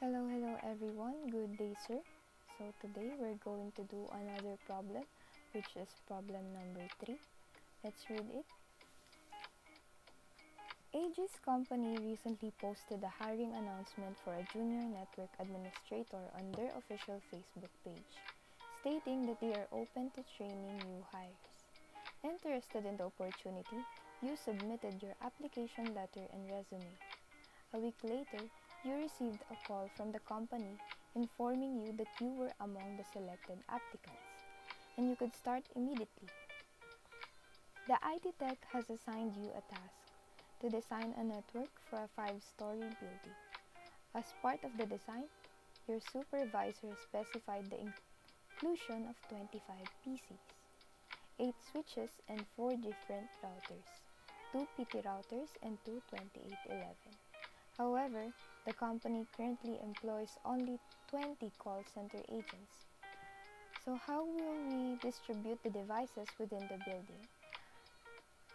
Hello everyone, good day sir. So today we're going to do another problem, which is problem number 3. Let's read it. AG's company recently posted a hiring announcement for a junior network administrator on their official Facebook page, stating that they are open to training new hires. Interested in the opportunity, you submitted your application letter and resume. A week later, you received a call from the company informing you that you were among the selected applicants and you could start immediately. The IT tech has assigned you a task to design a network for a 5-story building. As part of the design, your supervisor specified the inclusion of 25 PCs, 8 switches, and 4 different routers, 2 PT routers and 2 2811. However, the company currently employs only 20 call center agents. So how will we distribute the devices within the building?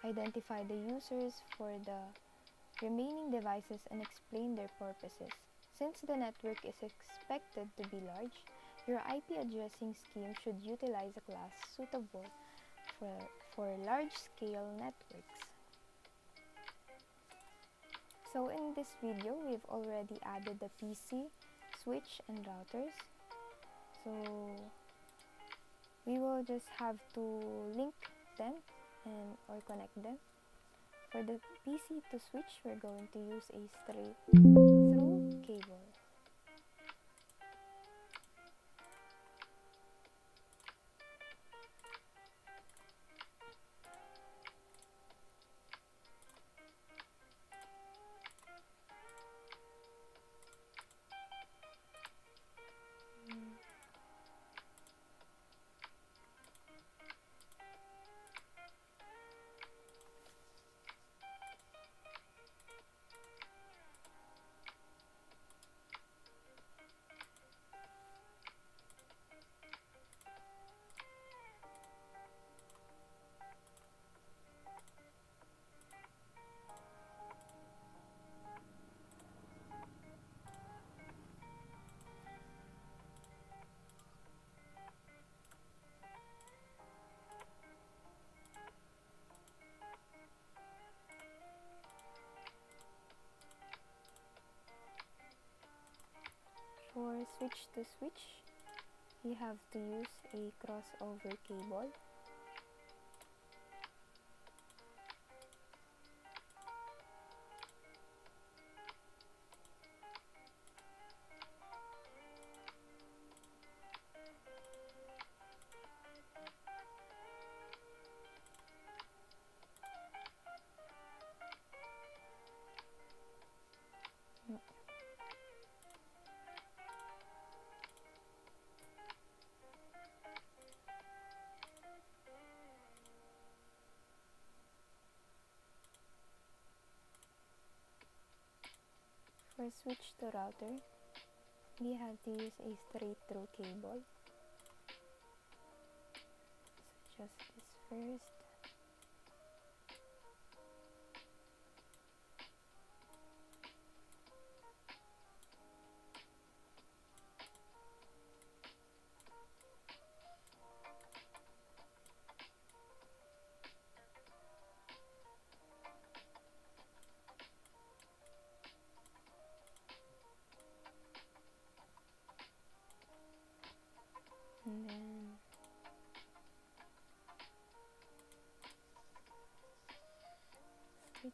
Identify the users for the remaining devices and explain their purposes. Since the network is expected to be large, your IP addressing scheme should utilize a class suitable for large-scale networks. So in this video, we've already added the PC, switch, and routers. So we will just have to link them or connect them. For the PC to switch, we're going to use a straight through cable. For switch to switch, we have to use a crossover cable. For switch to router, we have to use a straight through cable. So just this first. And then switch.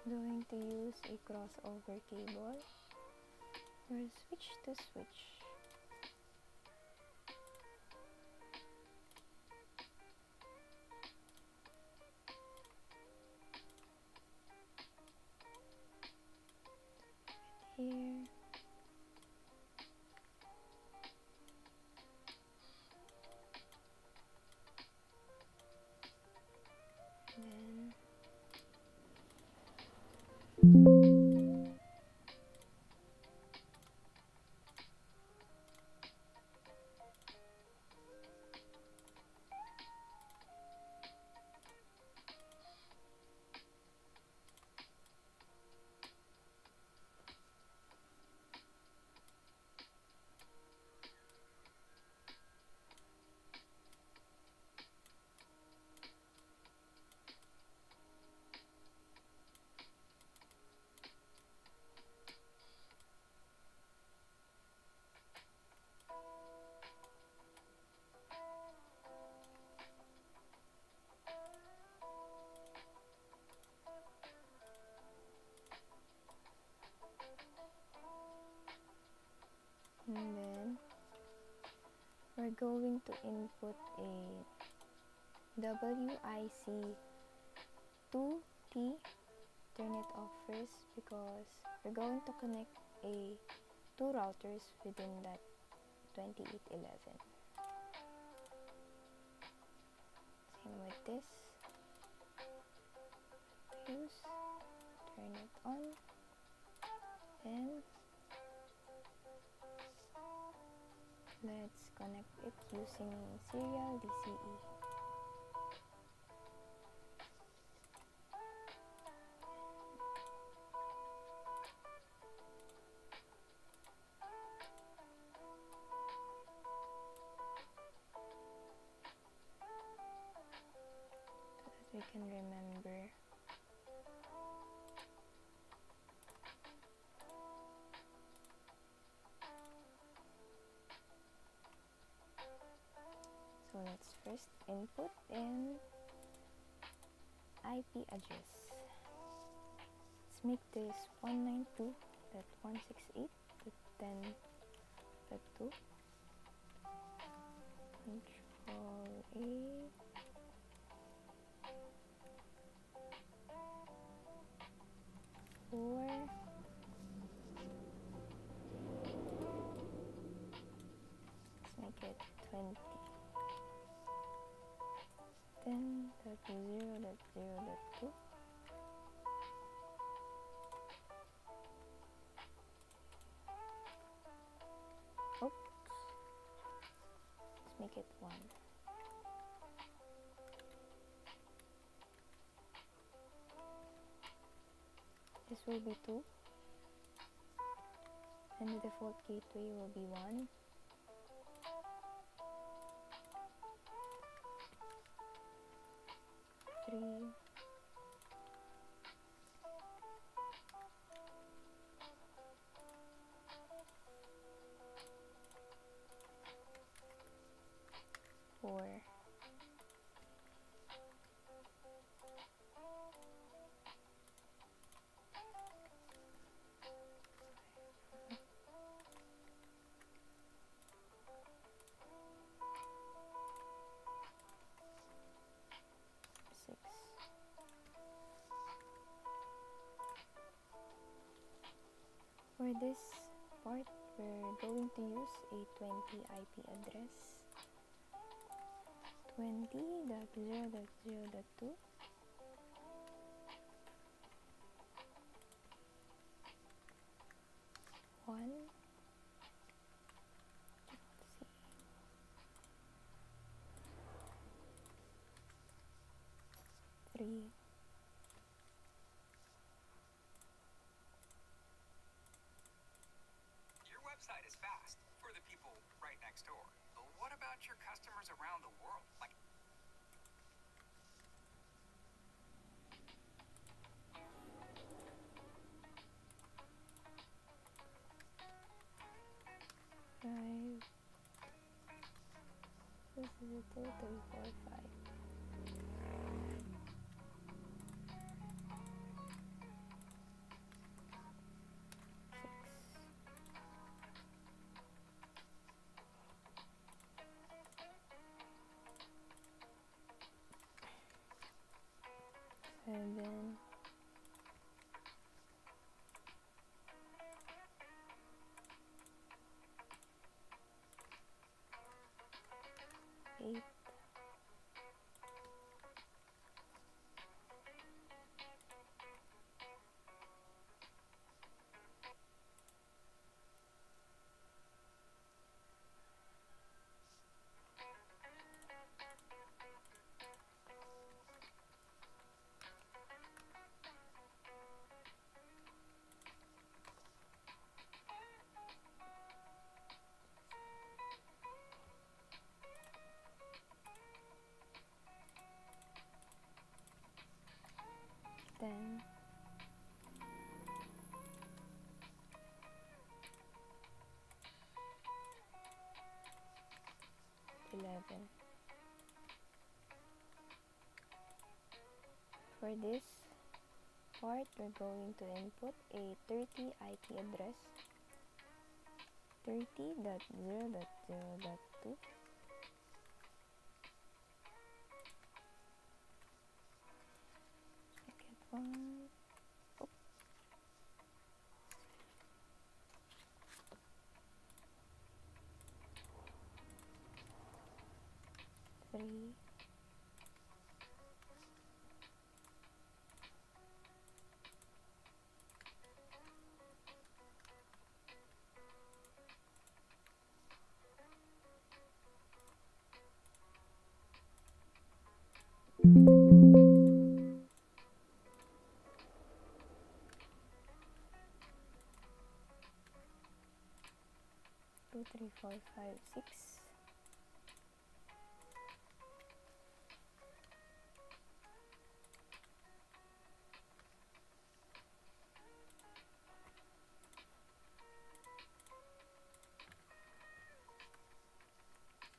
going to use a crossover cable or switch to switch. Here. And then we're going to input a WIC2T. Turn it off first because we're going to connect two routers within that 2811. Same with this. Fuse. Turn it on. And let's connect it using serial DCE. So that we can remember. So let's first input in IP address. Let's make this 192.168.10.2. Control A. Let's make it 20. 10.0.0.2. Oops. Let's make it 1. This will be 2. And the default gateway will be 1. 3. 4. 6. For this part, we're going to use a 20 IP address. 20.0.0.2. 1. Let's see. 3. Your website is fast for the people right next door. But what about your customers around the world? Like This is a 2, 3, 4, 5. 7, 8, 10, 11. For this part, we're going to input a 30 IP address, 30.0.0.2, second one, 3, 2, 3, 4, 5, 6,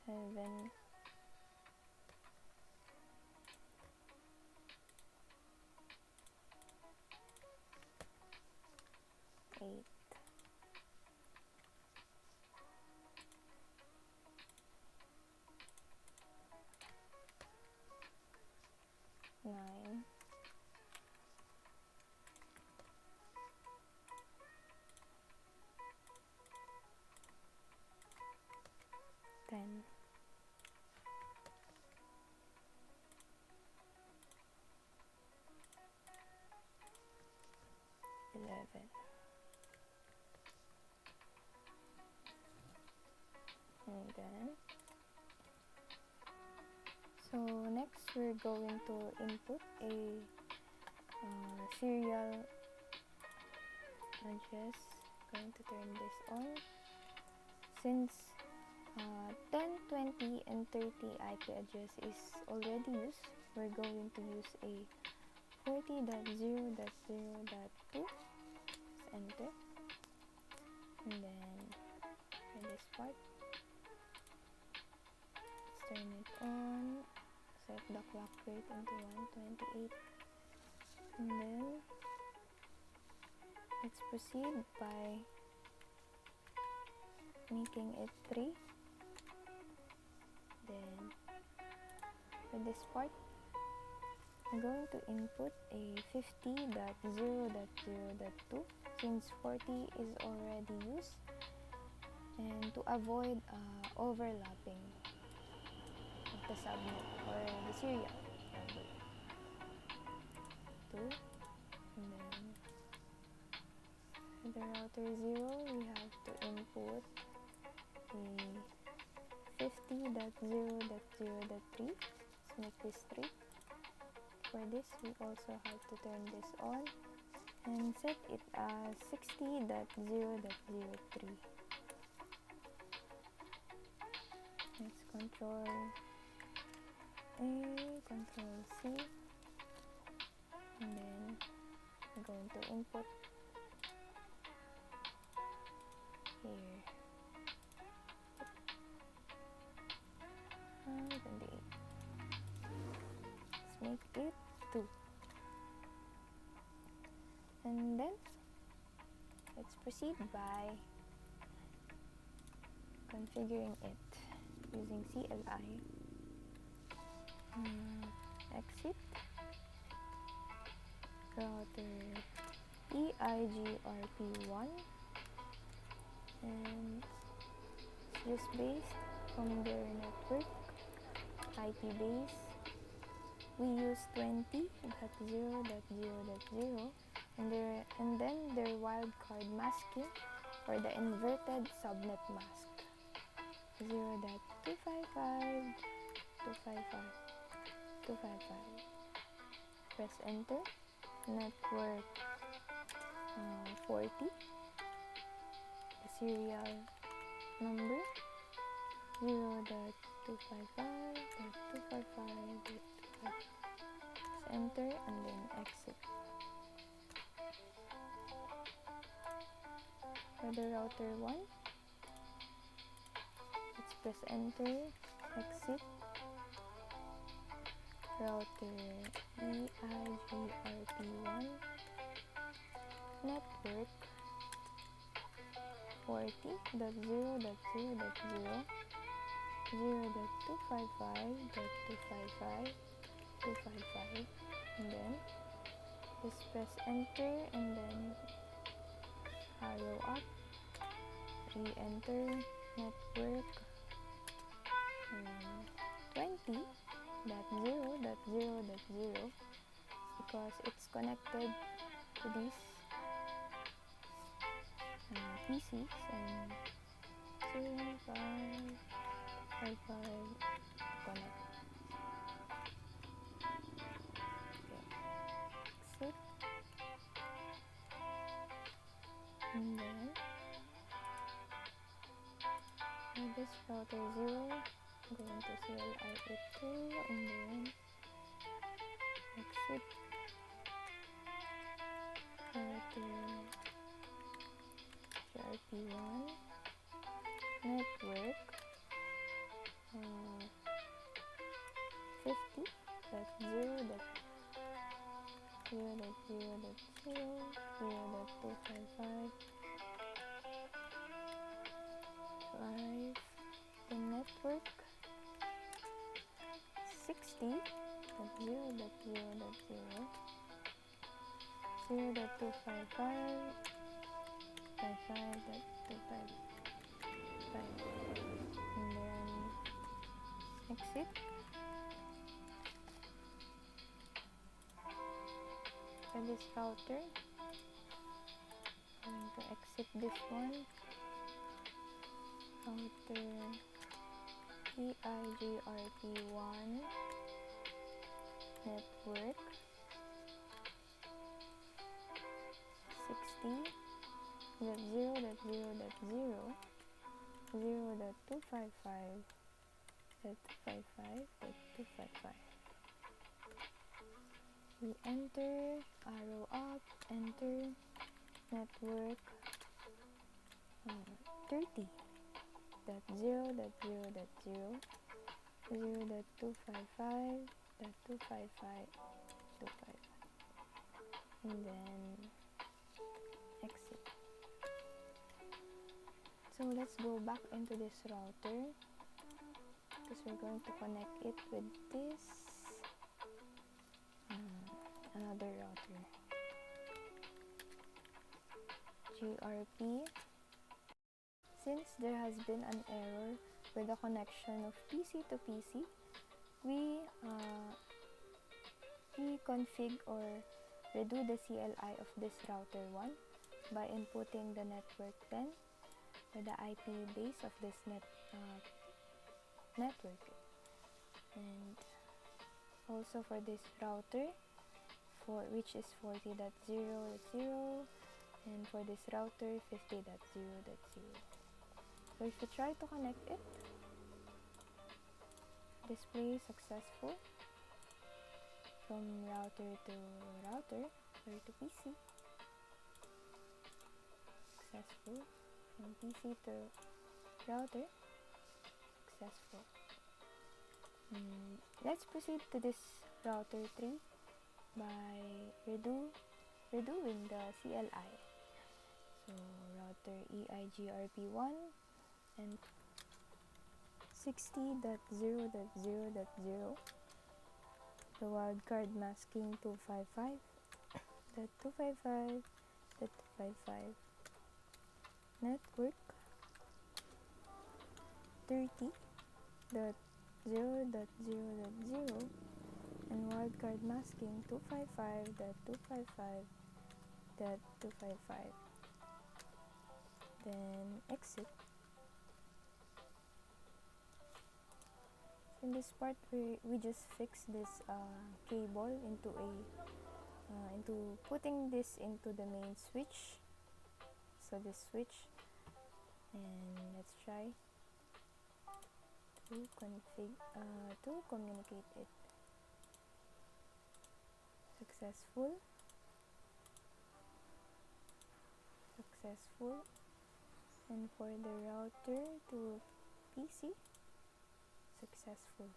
7, 8, 9, 10, 11. And then, so next we're going to input a serial address. Going to turn this on. Since 10, 20, and 30 IP address is already used, we're going to use a 40.0.0.2. Enter. And then for this part, let's turn it on. Set the clock rate into 128. And then let's proceed by making it 3. Then for this part, I'm going to input a 50.0.0.2 since 40 is already used, and to avoid overlapping of the subnet or the serial number. 2, and then for the router 0, we have to input a 50.0.0.3. Let's make this 3. For this, we also have to turn this on and set it as 60.0.03. Let's Control A, Control C, and then we're going to input here 28. Let's make it 2. And then let's proceed by configuring it using CLI. Exit, router EIGRP1, and it's just based from their network IP base. We use 20.0.0.0 and then their wildcard masking for the inverted subnet mask 0.255.255.255. Press enter. Network 40, the serial number 0.255.255.255. Press enter and then exit. For the router 1, let's press enter, exit. Router EIGRP1, network 40.0.0.0, 0.255.255.255, and then just press enter and then arrow up, re-enter network 20.0.0.0 because it's connected to these PCs and 0555 connect. Okay. Exit. And then for this router 0, go into CLI82 and then exit. Router GRP1, network 50.0.0.0.0.255. The network 60.0.0.0, 0.255.55.255, and then exit. For this router, I'm going to exit this one. Router EIGRP1, network 60.0.0.0, 0.255.255.255. We enter, arrow up, enter, network 30.0.0.0, 0.255.255.255, and then exit. So let's go back into this router because we're going to connect it with this another router GRP. Since there has been an error with the connection of PC to PC, we config or redo the CLI of this router 1 by inputting the network 10 or the IP base of this network, and also for this router which is 40.0.0, and for this router 50.0.0. So if you try to connect it, display successful from router to router or to PC. Successful from PC to router. Successful. Let's proceed to this router 3 by redoing the CLI. So router EIGRP1 and 60.0.0.0, the wildcard masking 255, 192.168.255.255 network 30.0.0.0 and wildcard masking 255.255.255. Then exit. In this part, we just fix this cable into putting this into the main switch. So this switch, and let's try to communicate it. Successful. And for the router to PC, successful.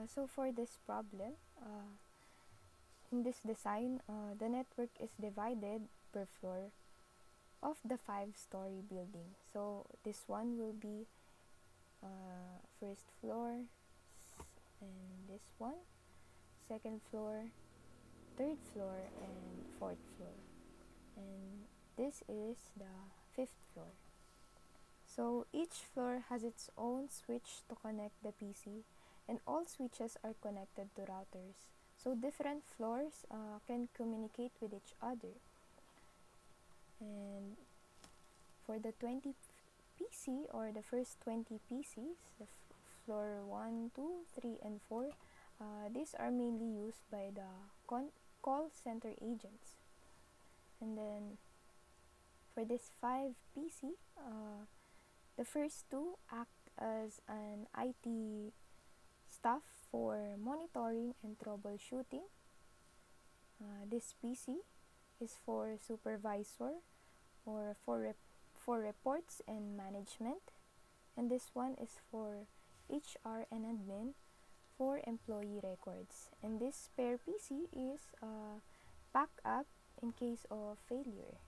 So for this problem, in this design, the network is divided per floor of the 5-story building. So this one will be first floor, and this one, second floor, third floor, and fourth floor. And this is the 5th floor. So each floor has its own switch to connect the PC, and all switches are connected to routers. So different floors can communicate with each other. And for the 20 PC or the first 20 PCs, the floor 1, 2, 3, and 4, these are mainly used by the call center agents. And then for this 5 PC, the first 2 act as an IT staff for monitoring and troubleshooting. This PC is for supervisor or for reports and management, and this one is for HR and admin for employee records. And this spare PC is backup in case of failure.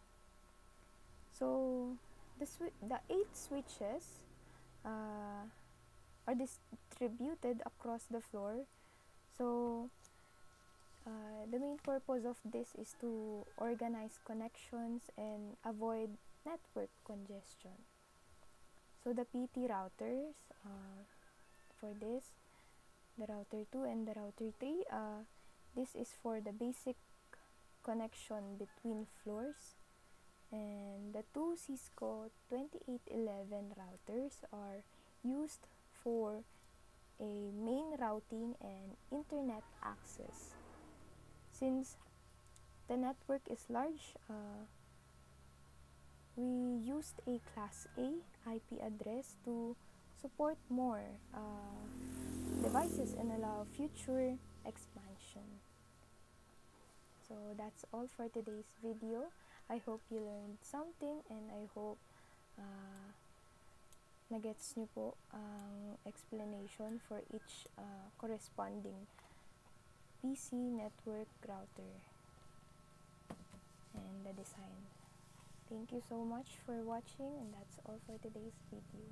So the 8 switches are distributed across the floor. So the main purpose of this is to organize connections and avoid network congestion. So the PT routers, for this, the router 2 and the router 3, this is for the basic connection between floors. And the 2 Cisco 2811 routers are used for a main routing and internet access. Since the network is large, we used a Class A IP address to support more devices and allow future expansion. So that's all for today's video. I hope you learned something, and I hope nagets nyo po ang explanation for each corresponding PC network router and the design. Thank you so much for watching, and that's all for today's video.